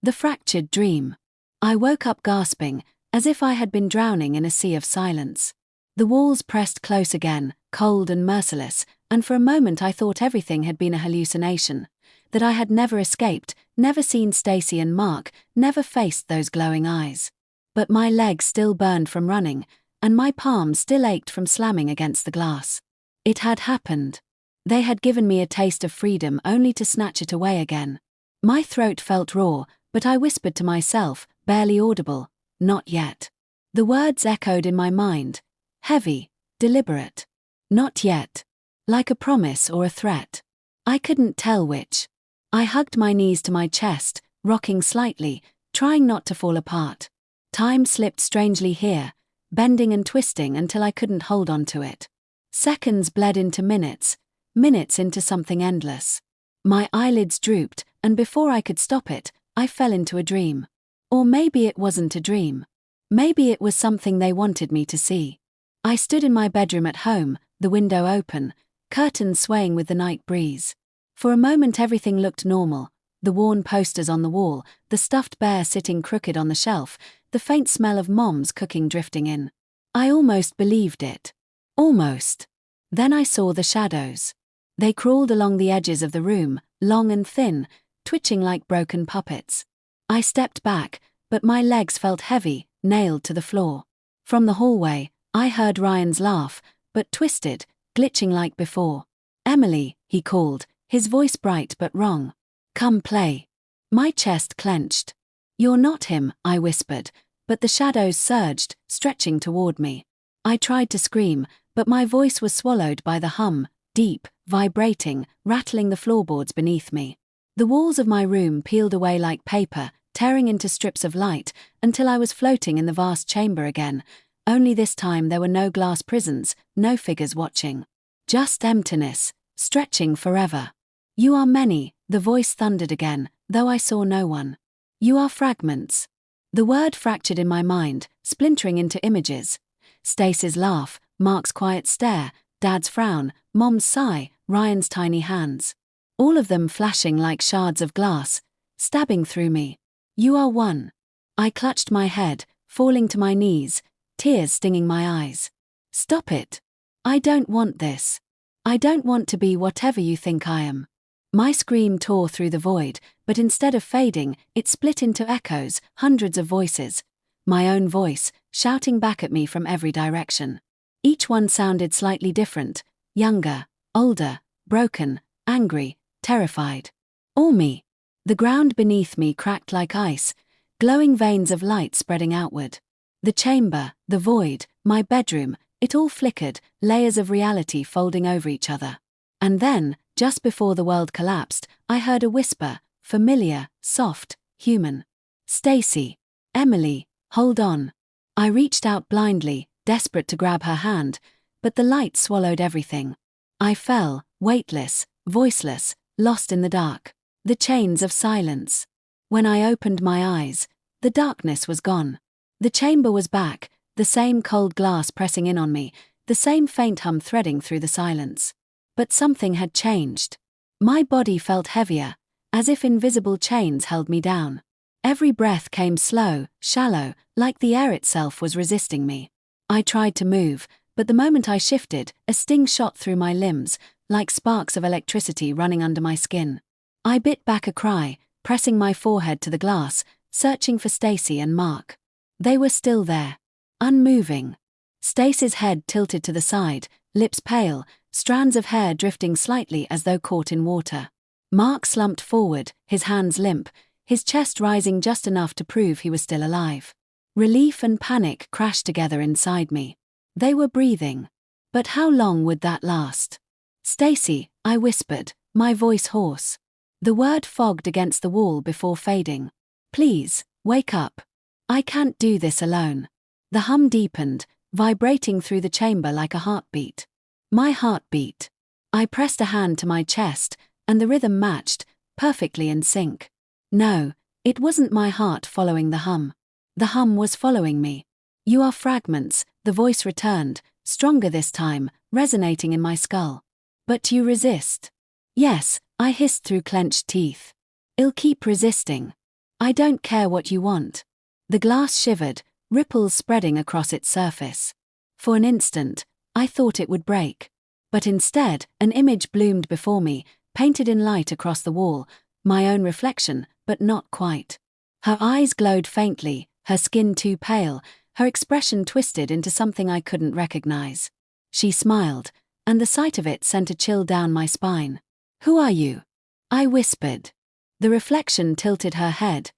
The fractured dream. I woke up gasping, as if I had been drowning in a sea of silence. The walls pressed close again, cold and merciless, and for a moment I thought everything had been a hallucination, that I had never escaped, never seen Stacy and Mark, never faced those glowing eyes. But my legs still burned from running, and my palms still ached from slamming against the glass. It had happened. They had given me a taste of freedom only to snatch it away again. My throat felt raw, but I whispered to myself, barely audible, "Not yet." The words echoed in my mind, heavy, deliberate. Not yet. Like a promise or a threat. I couldn't tell which. I hugged my knees to my chest, rocking slightly, trying not to fall apart. Time slipped strangely here, bending and twisting until I couldn't hold on to it. Seconds bled into minutes, minutes into something endless. My eyelids drooped, and before I could stop it, I fell into a dream. Or maybe it wasn't a dream. Maybe it was something they wanted me to see. I stood in my bedroom at home, the window open, curtains swaying with the night breeze. For a moment everything looked normal, the worn posters on the wall, the stuffed bear sitting crooked on the shelf, the faint smell of Mom's cooking drifting in. I almost believed it. Almost. Then I saw the shadows. They crawled along the edges of the room, long and thin, twitching like broken puppets. I stepped back, but my legs felt heavy, nailed to the floor. From the hallway, I heard Ryan's laugh, but twisted, glitching like before. "Emily," he called, his voice bright but wrong. "Come play." My chest clenched. "You're not him," I whispered, but the shadows surged, stretching toward me. I tried to scream, but my voice was swallowed by the hum, deep, vibrating, rattling the floorboards beneath me. The walls of my room peeled away like paper, tearing into strips of light, until I was floating in the vast chamber again, only this time there were no glass prisons, no figures watching. Just emptiness, stretching forever. "You are many," the voice thundered again, though I saw no one. "You are fragments." The word fractured in my mind, splintering into images. Stacy's laugh, Mark's quiet stare, Dad's frown, Mom's sigh, Ryan's tiny hands. All of them flashing like shards of glass, stabbing through me. "You are one." I clutched my head, falling to my knees, tears stinging my eyes. "Stop it. I don't want this. I don't want to be whatever you think I am." My scream tore through the void, but instead of fading, it split into echoes, hundreds of voices. My own voice, shouting back at me from every direction. Each one sounded slightly different, younger, older, broken, angry, terrified. All me. The ground beneath me cracked like ice, glowing veins of light spreading outward. The chamber, the void, my bedroom, it all flickered, layers of reality folding over each other. And then, just before the world collapsed, I heard a whisper, familiar, soft, human. "Stacy. Emily, hold on." I reached out blindly, desperate to grab her hand, but the light swallowed everything. I fell, weightless, voiceless, lost in the dark. The chains of silence. When I opened my eyes, the darkness was gone. The chamber was back, the same cold glass pressing in on me, the same faint hum threading through the silence. But something had changed. My body felt heavier, as if invisible chains held me down. Every breath came slow, shallow, like the air itself was resisting me. I tried to move, but the moment I shifted, a sting shot through my limbs, like sparks of electricity running under my skin. I bit back a cry, pressing my forehead to the glass, searching for Stacy and Mark. They were still there, unmoving. Stacy's head tilted to the side, lips pale, strands of hair drifting slightly as though caught in water. Mark slumped forward, his hands limp, his chest rising just enough to prove he was still alive. Relief and panic crashed together inside me. They were breathing. But how long would that last? "Stacy," I whispered, my voice hoarse. The word fogged against the wall before fading. "Please, wake up. I can't do this alone." The hum deepened, vibrating through the chamber like a heartbeat. My heartbeat. I pressed a hand to my chest, and the rhythm matched, perfectly in sync. No, it wasn't my heart following the hum. The hum was following me. "You are fragments," the voice returned, stronger this time, resonating in my skull. "But you resist." "Yes," I hissed through clenched teeth. "I'll keep resisting." I don't care what you want. The glass shivered, ripples spreading across its surface. For an instant, I thought it would break. But instead, an image bloomed before me, painted in light across the wall, my own reflection, but not quite. Her eyes glowed faintly, her skin too pale, her expression twisted into something I couldn't recognize. She smiled, and the sight of it sent a chill down my spine. "Who are you?" I whispered. The reflection tilted her head,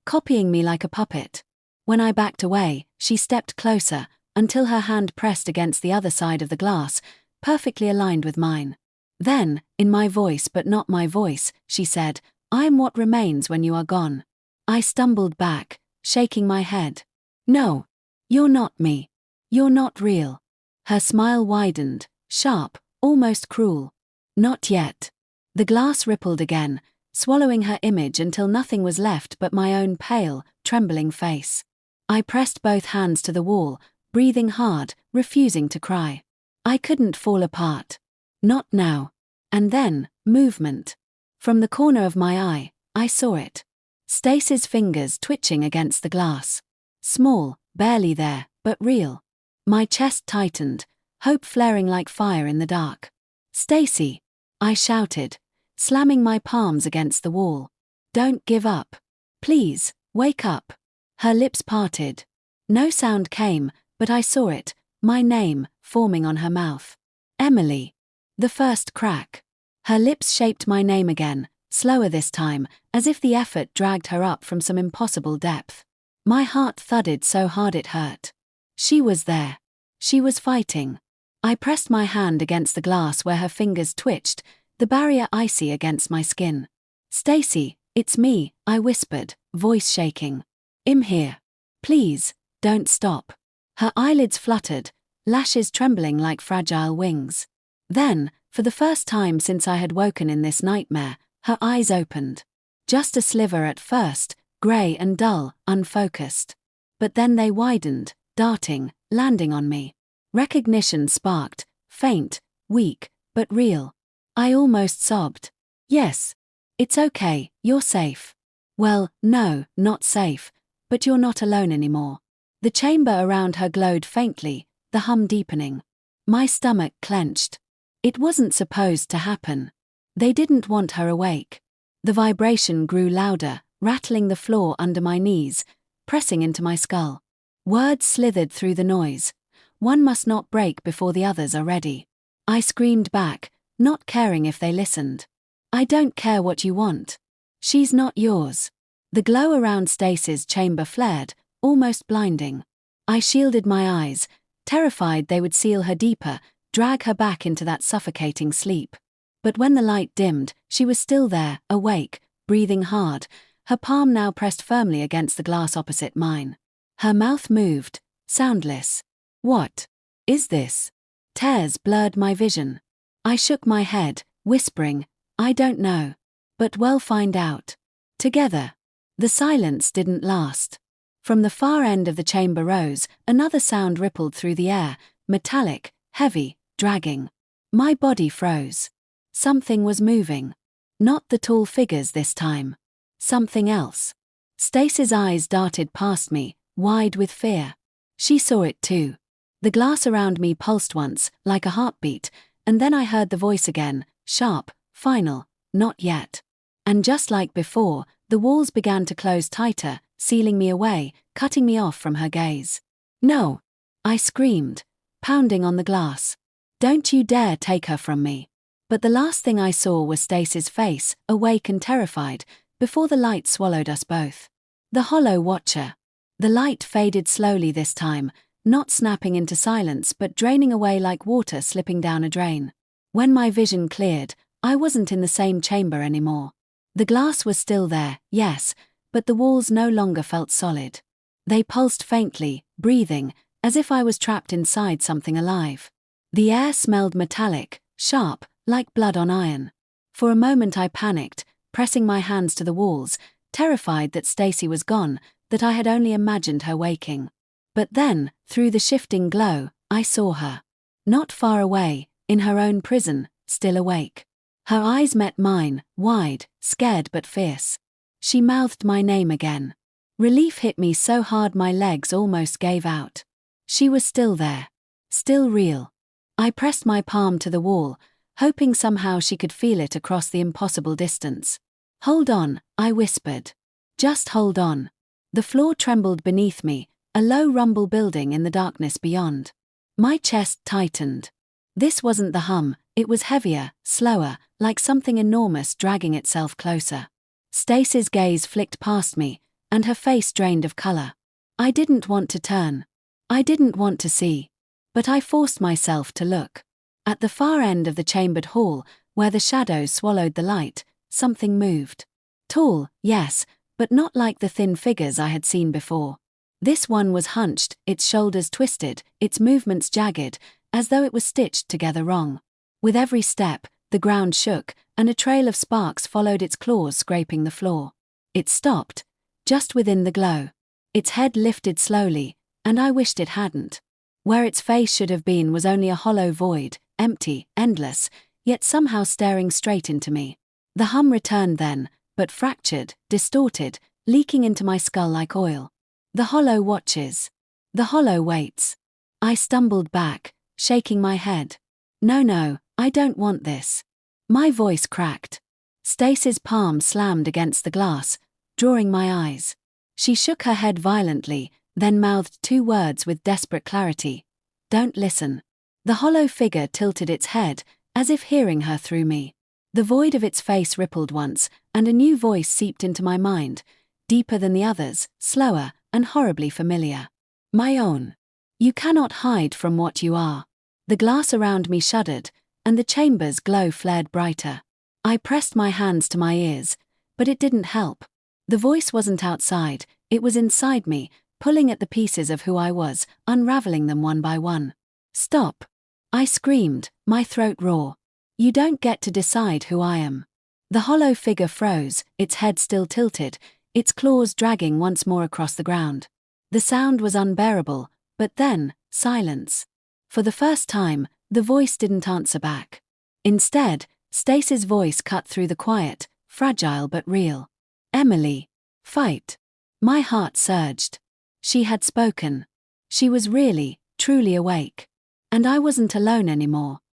copying me like a puppet. When I backed away, she stepped closer, until her hand pressed against the other side of the glass, perfectly aligned with mine. Then, in my voice but not my voice, she said, "I am what remains when you are gone." I stumbled back, shaking my head. "No. You're not me. You're not real." Her smile widened, sharp, almost cruel. "Not yet." The glass rippled again, swallowing her image until nothing was left but my own pale, trembling face. I pressed both hands to the wall, breathing hard, refusing to cry. I couldn't fall apart. Not now. And then, movement. From the corner of my eye, I saw it. Stacy's fingers twitching against the glass. Small, barely there, but real. My chest tightened, hope flaring like fire in the dark. "Stacy!" I shouted, slamming my palms against the wall. "Don't give up. Please, wake up." Her lips parted. No sound came, but I saw it, my name, forming on her mouth. "Emily." The first crack. Her lips shaped my name again, slower this time, as if the effort dragged her up from some impossible depth. My heart thudded so hard it hurt. She was there. She was fighting. I pressed my hand against the glass where her fingers twitched, the barrier icy against my skin. "Stacy, it's me," I whispered, voice shaking. "I'm here. Please, don't stop." Her eyelids fluttered, lashes trembling like fragile wings. Then, for the first time since I had woken in this nightmare, her eyes opened. Just a sliver at first, grey and dull, unfocused. But then they widened, darting, landing on me. Recognition sparked, faint, weak, but real. I almost sobbed. "Yes. It's okay, you're safe." "Well, no, not safe. But you're not alone anymore." The chamber around her glowed faintly, the hum deepening. My stomach clenched. It wasn't supposed to happen. They didn't want her awake. The vibration grew louder, rattling the floor under my knees, pressing into my skull. Words slithered through the noise. One must not break before the others are ready. I screamed back, not caring if they listened. "I don't care what you want. She's not yours." The glow around Stacy's chamber flared, almost blinding. I shielded my eyes, terrified they would seal her deeper, drag her back into that suffocating sleep. But when the light dimmed, she was still there, awake, breathing hard, her palm now pressed firmly against the glass opposite mine. Her mouth moved, soundless. "What is this?" Tears blurred my vision. I shook my head, whispering, "I don't know. But we'll find out. Together." The silence didn't last. From the far end of the chamber rose, another sound rippled through the air, metallic, heavy, dragging. My body froze. Something was moving. Not the tall figures this time. Something else. Stacy's eyes darted past me, wide with fear. She saw it too. The glass around me pulsed once, like a heartbeat, and then I heard the voice again, sharp, final, "Not yet." And just like before, the walls began to close tighter, sealing me away, cutting me off from her gaze. "No!" I screamed, pounding on the glass. "Don't you dare take her from me." But the last thing I saw was Stacy's face, awake and terrified, before the light swallowed us both. The hollow watcher. The light faded slowly this time, not snapping into silence but draining away like water slipping down a drain. When my vision cleared, I wasn't in the same chamber anymore. The glass was still there, yes, but the walls no longer felt solid. They pulsed faintly, breathing, as if I was trapped inside something alive. The air smelled metallic, sharp, like blood on iron. For a moment I panicked, pressing my hands to the walls, terrified that Stacy was gone, that I had only imagined her waking. But then, through the shifting glow, I saw her. Not far away, in her own prison, still awake. Her eyes met mine, wide, scared but fierce. She mouthed my name again. Relief hit me so hard my legs almost gave out. She was still there. Still real. I pressed my palm to the wall, hoping somehow she could feel it across the impossible distance. "Hold on," I whispered. "Just hold on." The floor trembled beneath me, a low rumble building in the darkness beyond. My chest tightened. This wasn't the hum, it was heavier, slower, like something enormous dragging itself closer. Stacy's gaze flicked past me, and her face drained of color. I didn't want to turn. I didn't want to see. But I forced myself to look. At the far end of the chambered hall, where the shadows swallowed the light, something moved. Tall, yes, but not like the thin figures I had seen before. This one was hunched, its shoulders twisted, its movements jagged, as though it was stitched together wrong. With every step, the ground shook, and a trail of sparks followed its claws scraping the floor. It stopped, just within the glow. Its head lifted slowly, and I wished it hadn't. Where its face should have been was only a hollow void, empty, endless, yet somehow staring straight into me. The hum returned then, but fractured, distorted, leaking into my skull like oil. The hollow watches. The hollow waits. I stumbled back, shaking my head. No, I don't want this. My voice cracked. Stacy's palm slammed against the glass, drawing my eyes. She shook her head violently, then mouthed two words with desperate clarity. "Don't listen." The hollow figure tilted its head, as if hearing her through me. The void of its face rippled once, and a new voice seeped into my mind, deeper than the others, slower, and horribly familiar. My own. "You cannot hide from what you are." The glass around me shuddered, and the chamber's glow flared brighter. I pressed my hands to my ears, but it didn't help. The voice wasn't outside, it was inside me, pulling at the pieces of who I was, unraveling them one by one. "Stop!" I screamed, my throat raw. "You don't get to decide who I am." The hollow figure froze, its head still tilted, its claws dragging once more across the ground. The sound was unbearable, but then, silence. For the first time, the voice didn't answer back. Instead, Stacy's voice cut through the quiet, fragile but real. "Emily, fight." My heart surged. She had spoken. She was really, truly awake. And I wasn't alone anymore.